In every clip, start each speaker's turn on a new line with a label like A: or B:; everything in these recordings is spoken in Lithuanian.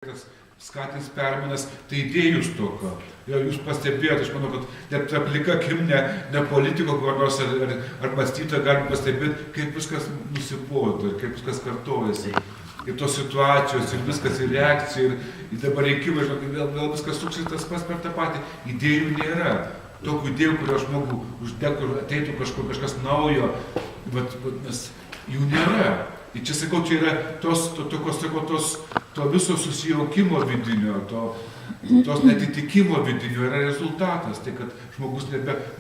A: Tas skatins permainas, tai idėjų stoka. Jūs pastebėjote, aš manau, kad net plika akim ne politiko nors ar mąstytojo galim pastebėti, kaip viskas nusibodo ir kaip viskas kartojasi. Ir tos situacijos, ir viskas, ir reakcija, ir dabar rinkimai, vėl viskas suksis tas pats per tą patį. Idėjų nėra. Tokių idėjų, kurio žmogų uždegtų, ateitų kažkas naujo, nes jų nėra. Ir čia, sakau, čia yra to viso susijaukimo vidinio, tos netitikimo vidinio yra rezultatas. Tai, kad žmogus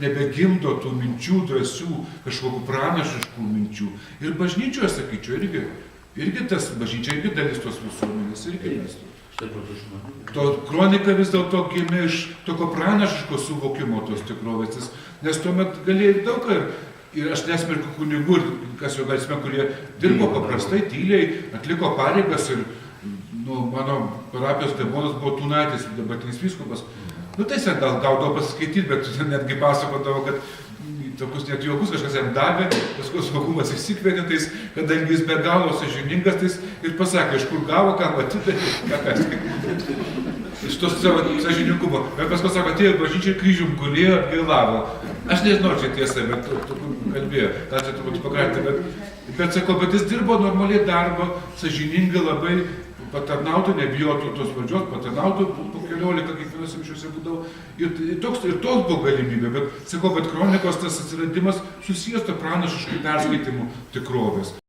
A: nebegimdo tų minčių, drąsių, kažkokių pranašiškų minčių. Ir bažnyčioje, sakyčiau, irgi tas bažnyčia, irgi dalis tos visuomenės, irgi mes. Kronika vis dėlto gimė iš tokio pranašiško suvokimo tos tikrovės, nes tuomet galėjai daug ką. Ir aš nesmerkiu kunigų, kas jau galime, kurie dirbo paprastai, tyliai, atliko pareigas ir mano parapijos klebonas buvo Tūnaitis, dabartinis vyskupas. Tai jis gal gaudavo pasiskaityti, bet netgi pasakodavo, kad tokius net juokus kažkas jam davė, paskui saugumas išsikvietė, kadangi jis be galo sąžiningas, ir pasakė, iš kur gavo, ką atidavė, iš tos savo sąžiningumo. Bet paskui sako, atėjo bažnyčiai kryžium gulėjo, atgailavo. Aš nežinau, čia tiesa, bet kalbėjo, tą čia turbūt pakrantė, bet sakau, bet jis dirbo normaliai darbą, sąžiningai labai patarnautų, nebijotų tos valdžios, patarnautų po 14 kiekvienose mišiose būdavo. Ir toks buvo galimybė, bet sakau, bet kronikos tas atsiradimas susijęs to pranašiškų perskaitimų tikrovės.